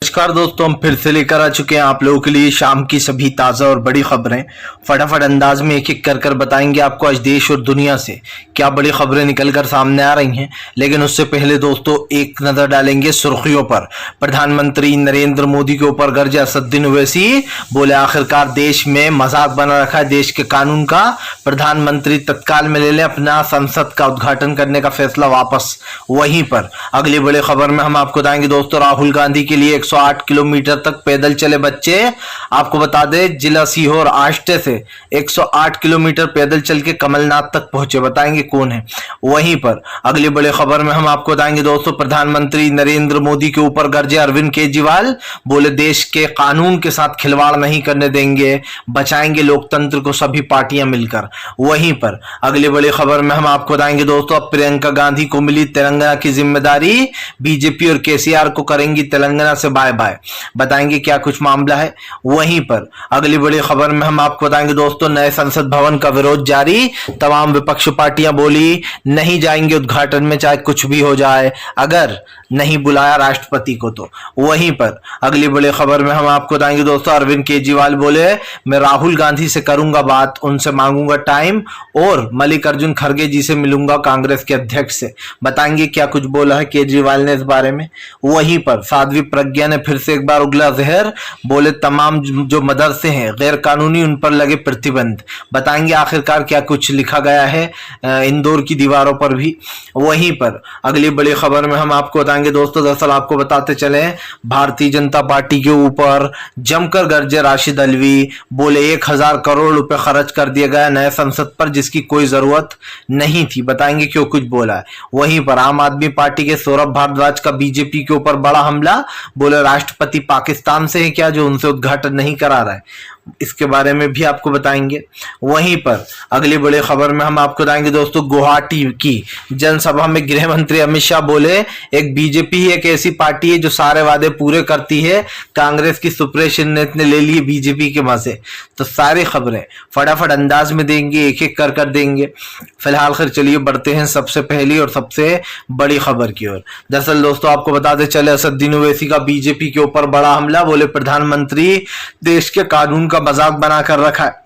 नमस्कार दोस्तों, हम फिर से लेकर आ चुके हैं आप लोगों के लिए शाम की सभी ताज़ा और बड़ी खबरें। फटाफट अंदाज में एक एक कर बताएंगे आपको आज देश और दुनिया से क्या बड़ी खबरें निकल कर सामने आ रही हैं। लेकिन उससे पहले दोस्तों एक नज़र डालेंगे सुर्खियों पर। प्रधानमंत्री नरेंद्र मोदी के ऊपर गरजे असदुद्दीन ओवैसी, बोले आखिरकार देश में मजाक बना रखा है देश के कानून का, प्रधानमंत्री तत्काल में ले लें अपना संसद का उद्घाटन करने का फैसला वापस। वहीं पर अगली बड़ी खबर में हम आपको बताएंगे दोस्तों, राहुल गांधी के लिए 108 किलोमीटर तक पैदल चले बच्चे। आपको बता दें जिला सीहोर आष्टे से 108 किलोमीटर पैदल चल के कमलनाथ तक पहुंचे, बताएंगे कौन है। वहीं पर अगली बड़ी खबर में हम आपको बताएंगे दोस्तों, प्रधानमंत्री नरेंद्र मोदी के ऊपर गरजे अरविंद केजरीवाल, बोले देश के कानून के साथ खिलवाड़ नहीं करने देंगे, बचाएंगे लोकतंत्र को सभी पार्टियां मिलकर। वहीं पर अगली बड़ी खबर में हम आपको बताएंगे दोस्तों, अब प्रियंका गांधी को मिली तेलंगाना की जिम्मेदारी, बीजेपी और केसीआर को करेंगी तेलंगाना से बाय बाय, बताएंगे क्या कुछ मामला है। वहीं पर अगली बड़ी खबर में हम आपको बताएंगे दोस्तों, नए संसद भवन का विरोध जारी, तमाम विपक्ष पार्टियां बोली नहीं जाएंगे उद्घाटन में चाहे कुछ भी हो जाए, अगर नहीं बुलाया राष्ट्रपति को तो। वहीं पर अगली बड़ी खबर में हम आपको बताएंगे दोस्तों, अरविंद केजरीवाल बोले मैं राहुल गांधी से करूंगा बात, उनसे मांगूंगा टाइम और मल्लिकार्जुन खड़गे जी से मिलूंगा कांग्रेस के अध्यक्ष से, बताएंगे क्या कुछ बोला है केजरीवाल ने इस बारे में। वहीं पर साध्वी प्रज्ञा ने फिर से एक बार उगला जहर, बोले तमाम जो मदरसे हैं गैर कानूनी उन पर लगे प्रतिबंध, बताएंगे आखिरकार क्या कुछ लिखा गया है इंदौर की दीवारों पर भी। वहीं पर अगली बड़ी खबर में हम आपको बताएंगे दोस्तों, दरअसल आपको बताते चले भारतीय जनता पार्टी के ऊपर जमकर गरजे राशिद अल्वी, बोले 1000 करोड़ रुपए खर्च कर दिया गया नए संसद पर जिसकी कोई जरूरत नहीं थी, बताएंगे क्यों कुछ बोला है। वहीं पर आम आदमी पार्टी के सौरभ भारद्वाज का बीजेपी के ऊपर बड़ा हमला, बोले राष्ट्रपति पाकिस्तान से है क्या जो उनसे उद्घाटन नहीं करा रहा है, इसके बारे में भी आपको बताएंगे। वहीं पर अगली बड़ी खबर में हम आपको बताएंगे दोस्तों, गुवाहाटी की जनसभा में गृह मंत्री अमित शाह बोले एक बीजेपी ही एक ऐसी पार्टी है जो सारे वादे पूरे करती है, कांग्रेस की सुप्रेशन ने ले लिए बीजेपी के मजे। तो सारी खबरें फटाफट अंदाज में देंगे, एक एक कर देंगे। फिलहाल खैर चलिए बढ़ते हैं सबसे पहली और सबसे बड़ी खबर की ओर। दरअसल दोस्तों आपको बताते चले, असदुद्दीन ओवैसी का बीजेपी के ऊपर बड़ा हमला, बोले प्रधानमंत्री देश के कानून का मजाक बना कर रखा है।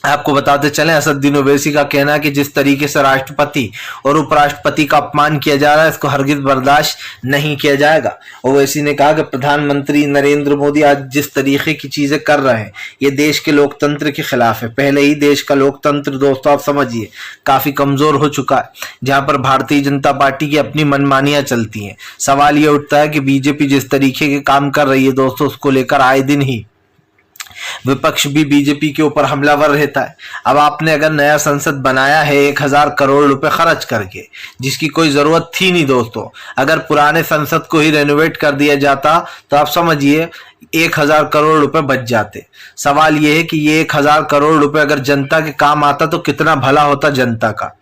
आपको बताते चलें असदुद्दीन ओवैसी का कहना है कि जिस तरीके से राष्ट्रपति और उपराष्ट्रपति का अपमान किया जा रहा है इसको हरगिज बर्दाश्त नहीं किया जाएगा। ओवैसी ने कहा कि प्रधानमंत्री नरेंद्र मोदी आज जिस तरीके की चीजें कर रहे हैं ये देश के लोकतंत्र के खिलाफ है। पहले ही देश का लोकतंत्र दोस्तों आप समझिए काफी कमजोर हो चुका है, जहां पर भारतीय जनता पार्टी की अपनी मनमानियां चलती हैं। सवाल ये उठता है कि बीजेपी जिस तरीके के काम कर रही है दोस्तों उसको लेकर आए दिन ही विपक्ष भी बीजेपी के ऊपर हमलावर रहता है। अब आपने अगर नया संसद बनाया है 1000 करोड़ रुपए खर्च करके जिसकी कोई जरूरत थी नहीं दोस्तों, अगर पुराने संसद को ही रेनोवेट कर दिया जाता तो आप समझिए 1000 करोड़ रुपए बच जाते। सवाल यह है कि ये 1000 करोड़ रुपए अगर जनता के काम आता तो कितना भला होता जनता का।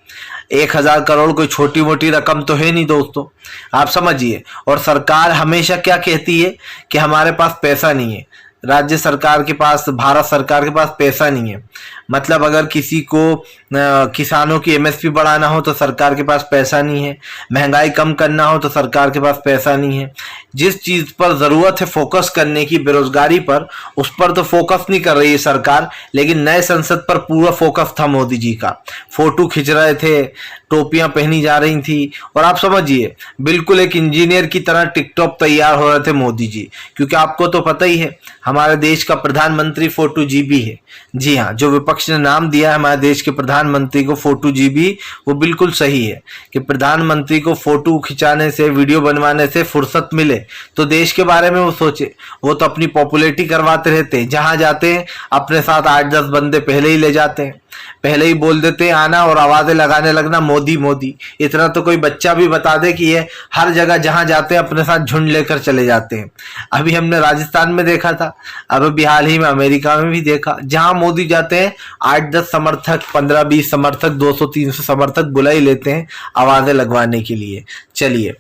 1000 करोड़ कोई छोटी मोटी रकम तो है नहीं दोस्तों, आप समझिए। और सरकार हमेशा क्या कहती है कि हमारे पास पैसा नहीं है, राज्य सरकार के पास, भारत सरकार के पास पैसा नहीं है। मतलब अगर किसी को किसानों की एमएसपी बढ़ाना हो तो सरकार के पास पैसा नहीं है, महंगाई कम करना हो तो सरकार के पास पैसा नहीं है। जिस चीज पर जरूरत है फोकस करने की, बेरोजगारी पर, उस पर तो फोकस नहीं कर रही है सरकार। लेकिन नए संसद पर पूरा फोकस था मोदी जी का, फोटो खिंच रहे थे, टोपियां पहनी जा रही थी और आप समझिए बिल्कुल एक इंजीनियर की तरह टिकटॉक तैयार हो रहे थे मोदी जी। क्योंकि आपको तो पता ही है हमारे देश का प्रधानमंत्री 42GB है। जी हाँ, जो विपक्ष ने नाम दिया है हमारे देश के प्रधानमंत्री को 42GB, वो बिल्कुल सही है कि प्रधानमंत्री को फोटो खिंचाने से, वीडियो बनवाने से फुर्सत मिले तो देश के बारे में वो सोचे। वो तो अपनी पॉपुलैरिटी करवाते रहते हैं, जहां जाते हैं अपने साथ 8-10 बंदे पहले ही ले जाते हैं, पहले ही बोल देते हैं आना और आवाजें लगाने लगना मोदी मोदी। इतना तो कोई बच्चा भी बता दे कि ये हर जगह जहां जाते हैं अपने साथ झुंड लेकर चले जाते हैं। अभी हमने राजस्थान में देखा था, अब हाल ही में अमेरिका में भी देखा, जहां मोदी जाते हैं 8-10 समर्थक, 15-20 समर्थक, 200-300 समर्थक बुला ही लेते हैं आवाजें लगवाने के लिए। चलिए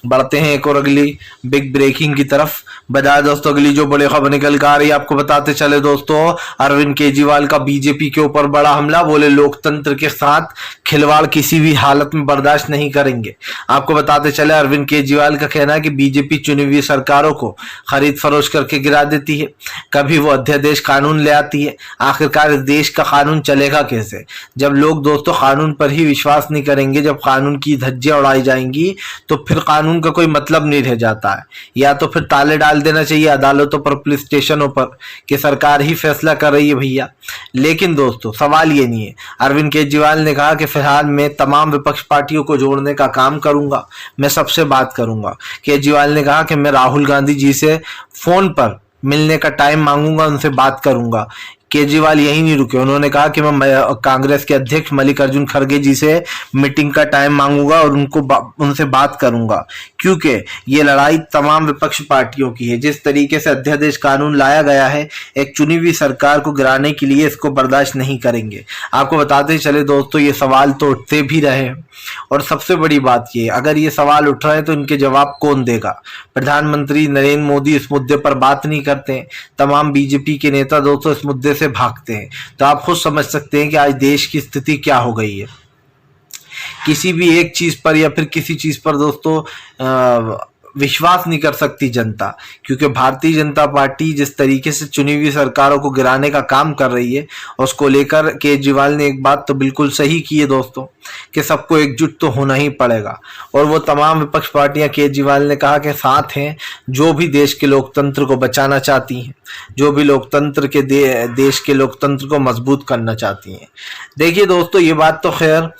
बढ़ते हैं एक और अगली बिग ब्रेकिंग की तरफ। बता दोस्तों अगली जो बड़ी खबर निकल कर आ रही है आपको बताते चले दोस्तों, अरविंद केजरीवाल का बीजेपी के ऊपर बड़ा हमला। बोले लोकतंत्र के साथ खिलवाड़ किसी भी हालत में बर्दाश्त नहीं करेंगे। आपको बताते चले अरविंद केजरीवाल का कहना है कि बीजेपी चुनी हुई सरकारों को खरीद फरोश करके गिरा देती है, कभी वो अध्यादेश कानून ले आती है। आखिरकार इस देश का कानून चलेगा कैसे जब लोग दोस्तों कानून पर ही विश्वास नहीं करेंगे। जब कानून की धज्जियां उड़ाई जाएंगी तो फिर कानून का कोई मतलब नहीं रह जाता है। या तो फिर ताले डाल देना चाहिए अदालतों पर, पुलिस स्टेशनों पर कि सरकार ही फैसला कर रही है भैया। लेकिन दोस्तों सवाल ये नहीं है। अरविंद केजरीवाल ने कहा कि फिलहाल मैं तमाम विपक्ष पार्टियों को जोड़ने का काम करूंगा, मैं सबसे बात करूंगा। केजरीवाल ने कहा कि मैं राहुल गांधी जी से फोन पर मिलने का टाइम मांगूंगा, उनसे बात करूंगा। केजरीवाल यही नहीं रुके, उन्होंने कहा कि मैं कांग्रेस के अध्यक्ष मल्लिकार्जुन खड़गे जी से मीटिंग का टाइम मांगूंगा और उनसे बात करूंगा, क्योंकि ये लड़ाई तमाम विपक्ष पार्टियों की है। जिस तरीके से अध्यादेश कानून लाया गया है एक चुनी हुई सरकार को गिराने के लिए, इसको बर्दाश्त नहीं करेंगे। आपको बताते चले दोस्तों ये सवाल तो उठते भी रहे और सबसे बड़ी बात ये, अगर ये सवाल उठ रहे हैं तो इनके जवाब कौन देगा। प्रधानमंत्री नरेंद्र मोदी इस मुद्दे पर बात नहीं करते, तमाम बीजेपी के नेता दोस्तों इस मुद्दे से भागते हैं। तो आप खुद समझ सकते हैं कि आज देश की स्थिति क्या हो गई है। किसी भी एक चीज पर या फिर किसी चीज पर दोस्तों विश्वास नहीं कर सकती जनता, क्योंकि भारतीय जनता पार्टी जिस तरीके से चुनी हुई सरकारों को गिराने का काम कर रही है उसको लेकर केजरीवाल ने एक बात तो बिल्कुल सही की है दोस्तों कि सबको एकजुट तो होना ही पड़ेगा। और वो तमाम विपक्ष पार्टियां केजरीवाल ने कहा कि साथ हैं जो भी देश के लोकतंत्र को बचाना चाहती हैं, जो भी लोकतंत्र के देश के लोकतंत्र को मजबूत करना चाहती हैं। देखिए दोस्तों ये बात तो खैर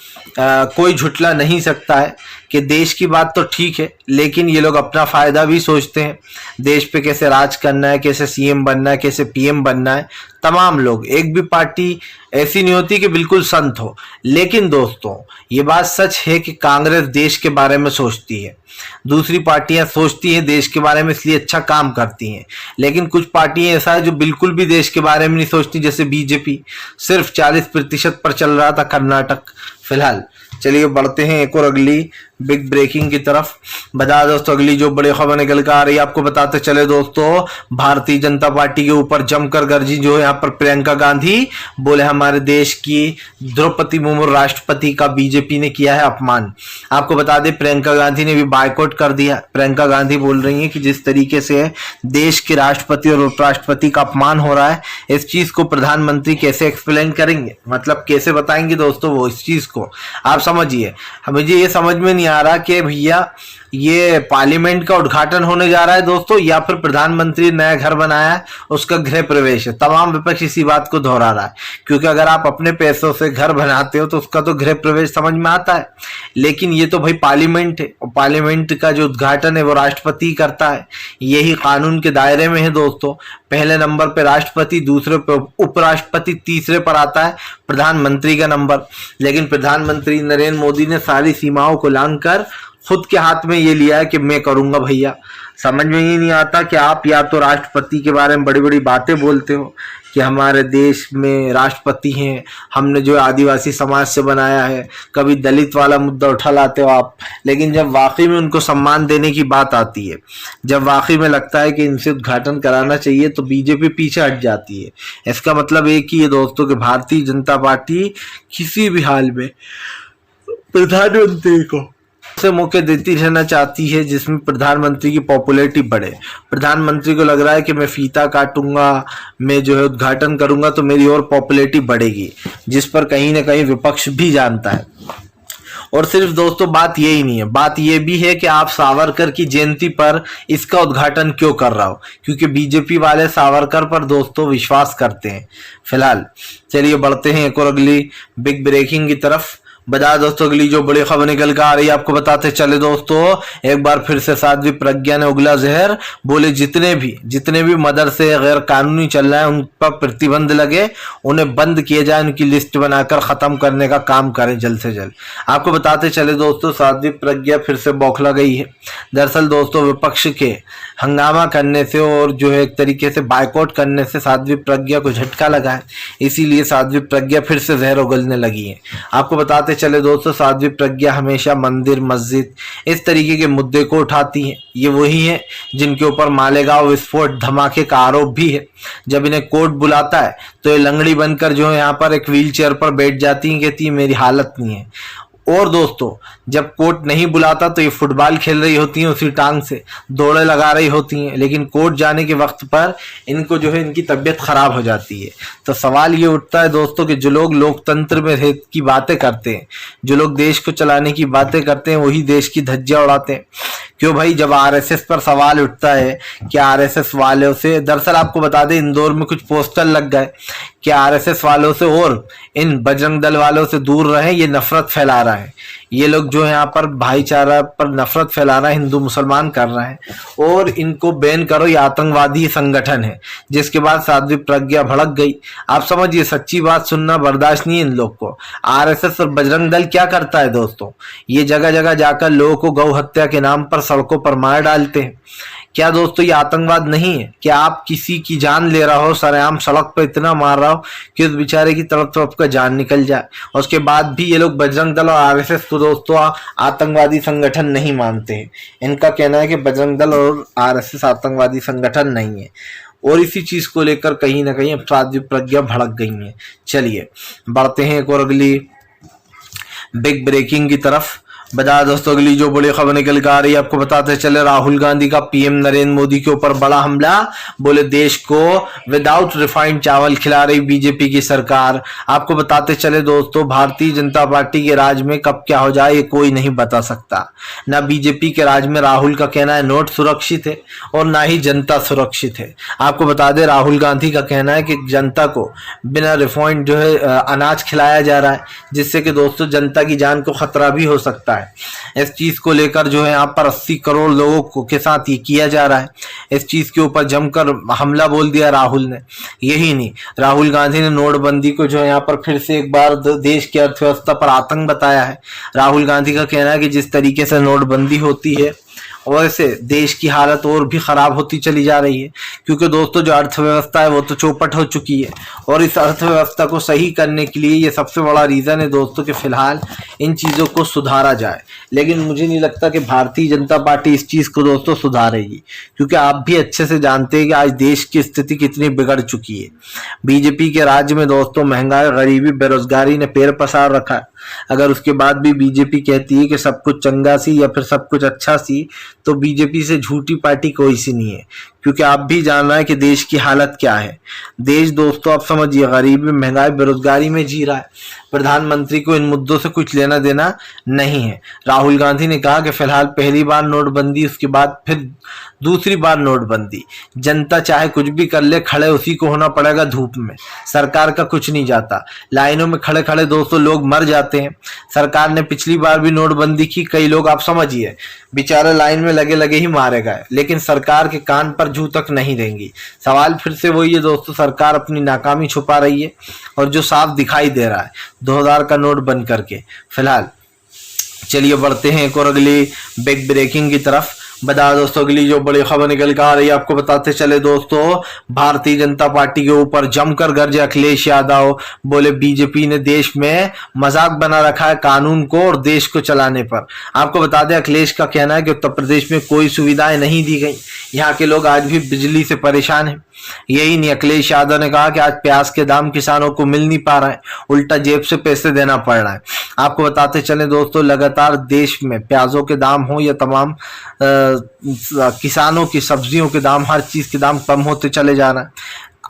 कोई झुटला नहीं सकता है कि देश की बात तो ठीक है, लेकिन ये लोग अपना फायदा भी सोचते हैं। देश पे कैसे राज करना है, कैसे सीएम बनना है, कैसे पीएम बनना है। तमाम लोग, एक भी पार्टी ऐसी नहीं होती कि बिल्कुल संत हो। लेकिन दोस्तों ये बात सच है कि कांग्रेस देश के बारे में सोचती है, दूसरी पार्टियां सोचती हैं देश के बारे में, इसलिए अच्छा काम करती हैं। लेकिन कुछ पार्टियां ऐसा है जो बिल्कुल भी देश के बारे में नहीं सोचती, जैसे बीजेपी सिर्फ 40% पर चल रहा था कर्नाटक फिलहाल। चलिए बढ़ते हैं एक और अगली बिग ब्रेकिंग की तरफ। बता दोस्तों अगली जो बड़ी खबर निकल कर आ रही है आपको बताते चले दोस्तों, भारतीय जनता पार्टी के ऊपर जमकर गर्जी जो है यहाँ पर प्रियंका गांधी। बोले हमारे देश की द्रौपदी मुर्मू राष्ट्रपति का बीजेपी ने किया है अपमान। आपको बता दें प्रियंका गांधी ने भी बायकॉट कर दिया। प्रियंका गांधी बोल रही है कि जिस तरीके से देश के राष्ट्रपति और उपराष्ट्रपति का अपमान हो रहा है, इस चीज को प्रधानमंत्री कैसे एक्सप्लेन करेंगे, मतलब कैसे बताएंगे दोस्तों वो इस चीज को। आप समझिए, मुझे ये समझ में नहीं आ रहा कि भैया ये पार्लियामेंट का उद्घाटन होने जा रहा है दोस्तों या फिर प्रधानमंत्री नया घर बनाया है उसका गृह प्रवेश है। तमाम विपक्ष इसी बात को दोहरा रहा है, क्योंकि अगर आप अपने पैसों से घर बनाते हो तो उसका तो गृह प्रवेश समझ में आता है। लेकिन ये तो भाई पार्लियामेंट है और पार्लियामेंट का जो उद्घाटन है वो राष्ट्रपति करता है। यही कानून के दायरे में है दोस्तों। पहले नंबर पे राष्ट्रपति, दूसरे पे उपराष्ट्रपति, तीसरे पर आता है प्रधानमंत्री का नंबर। लेकिन प्रधानमंत्री नरेंद्र मोदी ने सारी सीमाओं को लांघकर खुद के हाथ में ये लिया है कि मैं करूंगा भैया। समझ में ही नहीं आता कि आप या तो राष्ट्रपति के बारे में बड़ी बड़ी बातें बोलते हो कि हमारे देश में राष्ट्रपति हैं, हमने जो आदिवासी समाज से बनाया है, कभी दलित वाला मुद्दा उठा लाते हो आप, लेकिन जब वाकई में उनको सम्मान देने की बात आती है, जब वाकई में लगता है कि इनसे उद्घाटन कराना चाहिए, तो बीजेपी पीछे हट जाती है। इसका मतलब एक ही है दोस्तों कि भारतीय जनता पार्टी किसी भी हाल में प्रधानमंत्री को से मौके देती रहना चाहती है जिसमें प्रधानमंत्री की पॉपुलैरिटी बढ़े। प्रधानमंत्री को लग रहा है कि मैं फीता काटूंगा, मैं जो है उद्घाटन करूंगा तो मेरी और पॉपुलैरिटी बढ़ेगी, जिस पर कहीं ना कहीं विपक्ष भी जानता है। और सिर्फ दोस्तों बात यही नहीं है, बात यह भी है कि आप सावरकर की जयंती पर इसका उद्घाटन क्यों कर रहा हो, क्योंकि बीजेपी वाले सावरकर पर दोस्तों विश्वास करते हैं फिलहाल। चलिए बढ़ते हैं एक और अगली बिग ब्रेकिंग की तरफ। बता दोस्तों अगली जो बड़ी खबर निकल कर आ रही है आपको बताते चले दोस्तों, एक बार फिर से साध्वी प्रज्ञा ने उगला जहर। बोले जितने भी मदरसे गैर कानूनी चल रहे हैं उन पर प्रतिबंध लगे, उन्हें बंद किए जाए, उनकी लिस्ट बनाकर खत्म करने का काम करें जल्द से जल्द। आपको बताते चले दोस्तों साध्वी प्रज्ञा फिर से बौखला गई है। दरअसल दोस्तों विपक्ष के हंगामा करने से और जो है एक तरीके से बायकॉट करने से साध्वी प्रज्ञा को झटका लगा है, इसीलिए साध्वी प्रज्ञा फिर से जहर उगलने लगी है। आपको बताते बताते चले दोस्तों, साध्वी प्रज्ञा हमेशा मंदिर मस्जिद इस तरीके के मुद्दे को उठाती हैं। ये वही हैं जिनके ऊपर मालेगांव विस्फोट धमाके का आरोप भी है। जब इन्हें कोर्ट बुलाता है तो ये लंगड़ी बनकर जो है यहाँ पर एक व्हील चेयर पर बैठ जाती हैं, कहती है मेरी हालत नहीं है। और दोस्तों जब कोर्ट नहीं बुलाता तो ये फुटबॉल खेल रही होती हैं, उसी टांग से दौड़े लगा रही होती हैं, लेकिन कोर्ट जाने के वक्त पर इनको जो है इनकी तबीयत खराब हो जाती है। तो सवाल ये उठता है दोस्तों कि जो लोग लोकतंत्र में रह की बातें करते हैं, जो लोग देश को चलाने की बातें करते हैं, वही देश की धज्जियां उड़ाते हैं। क्यों भाई? जब आरएसएस पर सवाल उठता है कि आरएसएस वालों से, दरअसल आपको बता दें इंदौर में कुछ पोस्टर लग गए कि आरएसएस वालों से और इन बजरंग दल वालों से दूर रहें, ये नफरत फैला रहा है। ये लोग जो है यहाँ पर भाईचारा पर नफरत फैलाना हिंदू मुसलमान कर रहे हैं और इनको बैन करो, ये आतंकवादी संगठन है। जिसके बाद साध्वी प्रज्ञा भड़क गई। आप समझिए, सच्ची बात सुनना बर्दाश्त नहीं है इन लोग को। आरएसएस और बजरंग दल क्या करता है दोस्तों? ये जगह जगह जाकर लोगों को गौ हत्या के नाम पर सड़कों पर मार डालते हैं। क्या दोस्तों ये आतंकवाद नहीं है? क्या आप किसी की जान ले रहा हो, सरेआम सड़क पर इतना मार रहा हो कि उस बेचारे की तड़प का जान निकल जाए, और उसके बाद भी ये लोग बजरंग दल और आरएसएस को दोस्तों आतंकवादी संगठन नहीं मानते हैं। इनका कहना है कि बजरंग दल और आरएसएस आतंकवादी संगठन नहीं है, और इसी चीज को लेकर कहीं ना कहीं अब साध्वी प्रज्ञा भड़क गई है। चलिए बढ़ते हैं एक और अगली बिग ब्रेकिंग की तरफ। बता दोस्तों अगली जो बड़ी खबर निकल कर आ रही है, आपको बताते चले राहुल गांधी का पीएम नरेंद्र मोदी के ऊपर बड़ा हमला। बोले देश को विदाउट रिफाइंड चावल खिला रही बीजेपी की सरकार। आपको बताते चले दोस्तों, भारतीय जनता पार्टी के राज में कब क्या हो जाए ये कोई नहीं बता सकता। ना बीजेपी के राज में राहुल का कहना है नोट सुरक्षित है और ना ही जनता सुरक्षित है। आपको बता दें राहुल गांधी का कहना है कि जनता को बिना रिफाइंड जो है अनाज खिलाया जा रहा है, जिससे कि दोस्तों जनता की जान को खतरा भी हो सकता है। इस चीज को लेकर जो है यहाँ पर 80 करोड़ लोगों को के साथ ये किया जा रहा है। इस चीज के ऊपर जमकर हमला बोल दिया राहुल ने। यही नहीं, राहुल गांधी ने नोटबंदी को जो है यहाँ पर फिर से एक बार देश की अर्थव्यवस्था पर आतंक बताया है। राहुल गांधी का कहना है कि जिस तरीके से नोटबंदी होती है वैसे देश की हालत और भी खराब होती चली जा रही है, क्योंकि दोस्तों जो अर्थव्यवस्था है वो तो चौपट हो चुकी है, और इस अर्थव्यवस्था को सही करने के लिए ये सबसे बड़ा रीजन है दोस्तों कि फिलहाल इन चीजों को सुधारा जाए। लेकिन मुझे नहीं लगता कि भारतीय जनता पार्टी इस चीज को दोस्तों सुधारेगी, क्योंकि आप भी अच्छे से जानते हैं कि आज देश की स्थिति कितनी बिगड़ चुकी है। बीजेपी के राज्य में दोस्तों महंगाई, गरीबी, बेरोजगारी ने पैर पसार रखा है। अगर उसके बाद भी बीजेपी कहती है कि सब कुछ चंगा सी या फिर सब कुछ अच्छा सी, तो बीजेपी से झूठी पार्टी कोई सी नहीं है, क्योंकि आप भी जान रहे हैं कि देश की हालत क्या है। देश दोस्तों आप समझिए गरीबी, महंगाई, बेरोजगारी में जी रहा है। प्रधानमंत्री को इन मुद्दों से कुछ लेना देना नहीं है। राहुल गांधी ने कहा कि फिलहाल पहली बार नोटबंदी, उसके बाद फिर दूसरी बार नोटबंदी। जनता चाहे कुछ भी कर ले, खड़े उसी को होना पड़ेगा धूप में। सरकार का कुछ नहीं जाता। लाइनों में खड़े खड़े दोस्तों लोग मर जाते हैं। सरकार ने पिछली बार भी नोटबंदी की, कई लोग आप समझिए बेचारे लाइन में लगे लगे ही मारे गए, लेकिन सरकार के कान पर जू तक नहीं देंगी। सवाल फिर से वही है दोस्तों, सरकार अपनी नाकामी छुपा रही है, और जो साफ दिखाई दे रहा है 2000 का नोट बंद करके। फिलहाल चलिए बढ़ते हैं एक और अगली बिग ब्रेकिंग की तरफ। बता दोस्तों अगली जो बड़ी खबर निकल कर आ रही है, आपको बताते चले दोस्तों, भारतीय जनता पार्टी के ऊपर जमकर गरजे अखिलेश यादव। बोले बीजेपी ने देश में मजाक बना रखा है कानून को और देश को चलाने पर। आपको बता दें अखिलेश का कहना है कि उत्तर प्रदेश में कोई सुविधाएं नहीं दी गई, यहाँ के लोग आज भी बिजली से परेशान हैं। यही नहीं, अखिलेश यादव ने कहा कि आज प्याज के दाम किसानों को मिल नहीं पा रहा है, उल्टा जेब से पैसे देना पड़ रहा है। आपको बताते चले दोस्तों, लगातार देश में प्याजों के दाम हो या तमाम किसानों की सब्जियों के दाम, हर चीज के दाम कम होते चले जा रहे हैं।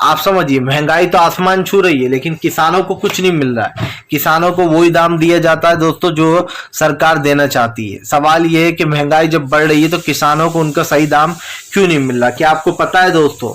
आप समझिए महंगाई तो आसमान छू रही है, लेकिन किसानों को कुछ नहीं मिल रहा है। किसानों को वही दाम दिया जाता है दोस्तों जो सरकार देना चाहती है। सवाल यह है कि महंगाई जब बढ़ रही है तो किसानों को उनका सही दाम क्यों नहीं मिल रहा? क्या आपको पता है दोस्तों,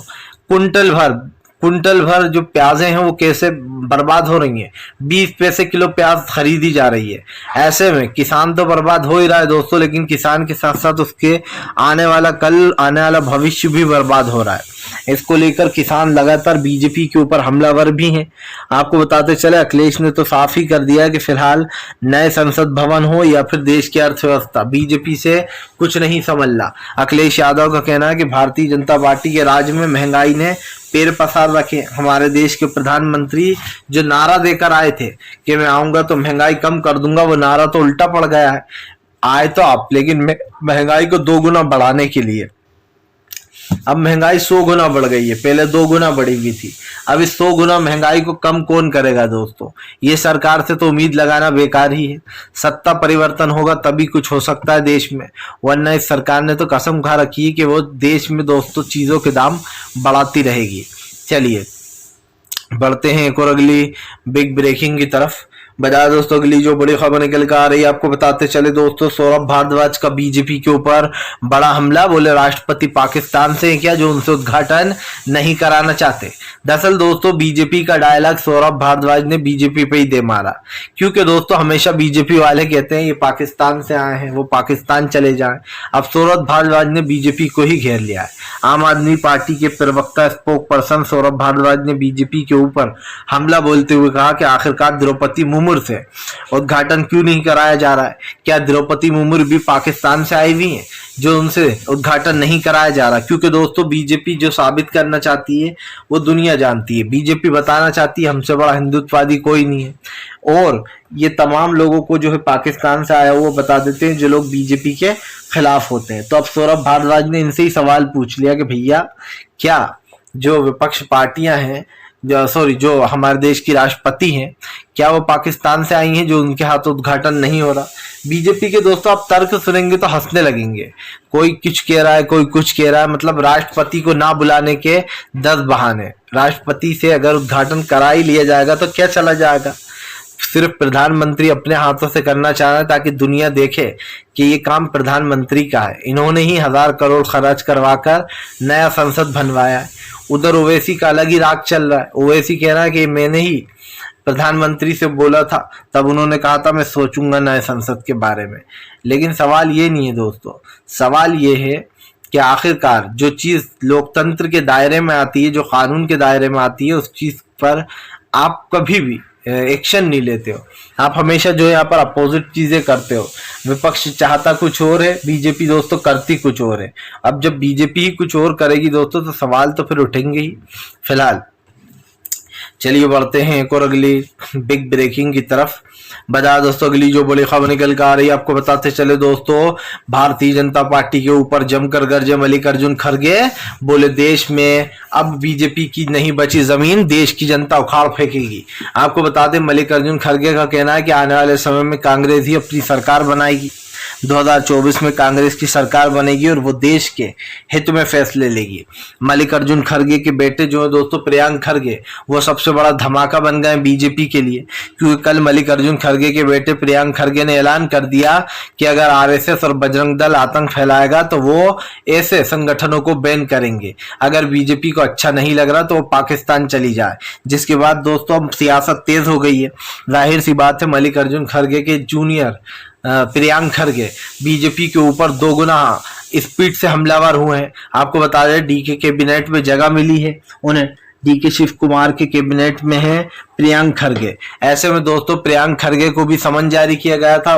कुंटल भर जो प्याजें हैं वो कैसे बर्बाद हो रही हैं? 20 पैसे किलो प्याज खरीदी जा रही है। ऐसे में किसान तो बर्बाद हो ही रहा है दोस्तों, लेकिन किसान के साथ साथ उसके आने वाला भविष्य भी बर्बाद हो रहा है। इसको लेकर किसान लगातार बीजेपी के ऊपर हमलावर भी हैं। आपको बताते चले अखिलेश ने तो साफ ही कर दिया है कि फिलहाल नए संसद भवन हो या फिर देश की अर्थव्यवस्था, बीजेपी से कुछ नहीं संभल रहा। अखिलेश यादव का कहना है कि भारतीय जनता पार्टी के राज में महंगाई ने पैर पसार रखे। हमारे देश के प्रधानमंत्री जो नारा देकर आए थे कि मैं आऊंगा तो महंगाई कम कर दूंगा, वो नारा तो उल्टा पड़ गया है। आए तो आप, लेकिन महंगाई को 2 गुना बढ़ाने के लिए। अब महंगाई 100 गुना बढ़ गई है, पहले 2 गुना बढ़ी हुई थी। अब इस 100 गुना महंगाई को कम कौन करेगा दोस्तों? ये सरकार से तो उम्मीद लगाना बेकार ही है। सत्ता परिवर्तन होगा तभी कुछ हो सकता है देश में, वरना इस सरकार ने तो कसम खा रखी है कि वो देश में दोस्तों चीजों के दाम बढ़ाती रहेगी। चलिए बढ़ते हैं एक और अगली बिग ब्रेकिंग की तरफ। बता दोस्तों अगली जो बड़ी खबर निकल कर आ रही है, आपको बताते चले दोस्तों, सौरभ भारद्वाज का बीजेपी के ऊपर बड़ा हमला। बोले राष्ट्रपति पाकिस्तान से क्या, जो उनसे उद्घाटन नहीं कराना चाहते। दरअसल दोस्तों बीजेपी का डायलॉग सौरभ भारद्वाज ने बीजेपी पे ही दे मारा, क्योंकि दोस्तों हमेशा बीजेपी वाले कहते हैं ये पाकिस्तान से आए हैं, वो पाकिस्तान चले जाएं। अब सौरभ भारद्वाज ने बीजेपी को ही घेर लिया है। आम आदमी पार्टी के प्रवक्ता स्पोक पर्सन सौरभ भारद्वाज ने बीजेपी के ऊपर हमला बोलते हुए कहा कि आखिरकार द्रौपदी मुर्मू से उद्घाटन क्यों नहीं कराया जा रहा है? क्या द्रौपदी मुर्मू भी पाकिस्तान से आई हुई हैं जो उनसे उद्घाटन नहीं कराया जा रहा? क्योंकि दोस्तों बीजेपी जो साबित करना चाहती है वो दुनिया जानती है। बीजेपी बताना चाहती है हमसे बड़ा हिंदुत्ववादी कोई नहीं है, और ये तमाम लोगों को जो है पाकिस्तान से आया वो बता देते हैं जो लोग बीजेपी के खिलाफ होते हैं। तो अब सौरभ भारद्वाज ने इनसे ही सवाल पूछ लिया कि भैया क्या जो विपक्ष पार्टियां हैं, जो हमारे देश की राष्ट्रपति हैं, क्या वो पाकिस्तान से आई हैं जो उनके हाथ उद्घाटन नहीं हो रहा? बीजेपी के दोस्तों आप तर्क सुनेंगे तो हंसने लगेंगे। कोई कुछ कह रहा है, कोई कुछ कह रहा है, मतलब राष्ट्रपति को ना बुलाने के 10 बहाने। राष्ट्रपति से अगर उद्घाटन करा ही लिया जाएगा तो क्या चला जाएगा? सिर्फ प्रधानमंत्री अपने हाथों से करना चाह रहे हैं ताकि दुनिया देखे कि ये काम प्रधानमंत्री का है। इन्होंने ही 1000 करोड़ खर्च करवाकर नया संसद बनवाया है। उधर ओवैसी का अलग ही राग चल रहा है। ओवैसी कह रहा है कि मैंने ही प्रधानमंत्री से बोला था, तब उन्होंने कहा था मैं सोचूंगा नए संसद के बारे में। लेकिन सवाल ये नहीं है दोस्तों, सवाल ये है कि आखिरकार जो चीज लोकतंत्र के दायरे में आती है, जो कानून के दायरे में आती है, उस चीज पर आप कभी भी एक्शन नहीं लेते हो। आप हमेशा जो है यहाँ पर अपोजिट चीजें करते हो। विपक्ष चाहता कुछ और है, बीजेपी दोस्तों करती कुछ और है। अब जब बीजेपी ही कुछ और करेगी दोस्तों तो सवाल तो फिर उठेंगे ही। फिलहाल चलिए बढ़ते हैं एक और अगली बिग ब्रेकिंग की तरफ। बता दोस्तों अगली जो बड़ी खबर निकल कर आ रही है, आपको बताते चले दोस्तों, भारतीय जनता पार्टी के ऊपर जमकर गरजे मल्लिकार्जुन खड़गे। बोले देश में अब बीजेपी की नहीं बची जमीन, देश की जनता उखाड़ फेंकेगी। आपको बता दें मल्लिकार्जुन खड़गे का कहना है कि आने वाले समय में कांग्रेस ही अपनी सरकार बनाएगी। 2024 में कांग्रेस की सरकार बनेगी और वो देश के हित में फैसले लेगी। मल्लिकार्जुन खड़गे के बेटे जो है दोस्तों प्रियांक खड़गे, वो सबसे बड़ा धमाका बन गए बीजेपी के लिए, क्योंकि कल मल्लिकार्जुन खड़गे के बेटे प्रियांक खड़गे ने ऐलान कर दिया कि अगर आरएसएस और बजरंग दल आतंक फैलाएगा तो वो ऐसे संगठनों को बैन करेंगे। अगर बीजेपी को अच्छा नहीं लग रहा तो वो पाकिस्तान चली जाए। जिसके बाद दोस्तों अब सियासत तेज हो गई है। जाहिर सी बात है मल्लिकार्जुन खड़गे के जूनियर प्रियांक खड़गे बीजेपी के ऊपर 2 गुना स्पीड से हमलावर हुए हैं। आपको बता दें डीके कैबिनेट में जगह मिली है उन्हें, डीके शिव कुमार के कैबिनेट में है प्रियांक खड़गे। ऐसे में दोस्तों प्रियांक खड़गे को भी समन जारी किया गया था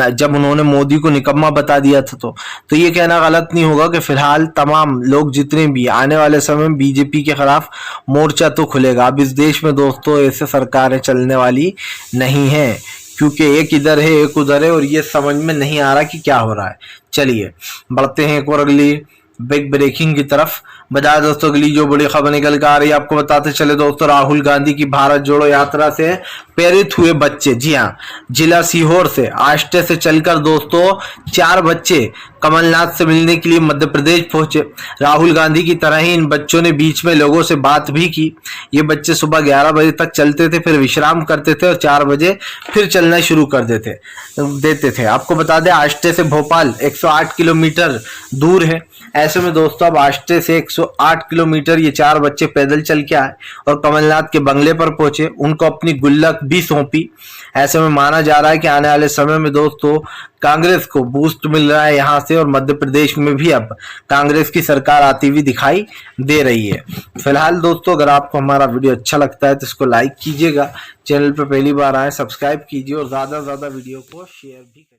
जब उन्होंने मोदी को निकम्मा बता दिया था। तो ये कहना गलत नहीं होगा कि फिलहाल तमाम लोग जितने भी आने वाले समय में बीजेपी के खिलाफ मोर्चा तो खुलेगा। अब इस देश में दोस्तों ऐसे सरकारें चलने वाली नहीं है, क्योंकि एक इधर है एक उधर है और ये समझ में नहीं आ रहा कि क्या हो रहा है। चलिए बढ़ते हैं एक और अगली बिग ब्रेकिंग की तरफ। बता दोस्तों अगली जो बड़ी खबर निकल कर आ रही है, आपको बताते चले दोस्तों, राहुल गांधी की भारत जोड़ो यात्रा से प्रेरित हुए बच्चे, जी हाँ, जिला सीहोर से आष्टे से चलकर दोस्तों 4 बच्चे कमलनाथ से मिलने के लिए मध्य प्रदेश पहुंचे। राहुल गांधी की तरह ही इन बच्चों ने बीच में लोगों से बात भी की। ये बच्चे सुबह 11 बजे तक चलते थे, फिर विश्राम करते थे और 4 बजे फिर चलना शुरू कर देते थे। आपको बता दें आष्टे से भोपाल 108 किलोमीटर दूर है। ऐसे में दोस्तों अब आष्टे से 108 किलोमीटर ये 4 बच्चे पैदल चल के आए और कमलनाथ के बंगले पर पहुंचे, उनको अपनी गुल्लक भी सौंपी। ऐसे में माना जा रहा है कि आने वाले समय में दोस्तों कांग्रेस को बूस्ट मिल रहा है यहाँ से, और मध्य प्रदेश में भी अब कांग्रेस की सरकार आती हुई दिखाई दे रही है। फिलहाल दोस्तों, अगर आपको हमारा वीडियो अच्छा लगता है तो इसको लाइक कीजिएगा, चैनल पर पहली बार आए सब्सक्राइब कीजिए और ज्यादा से ज्यादा वीडियो को शेयर भी करिए।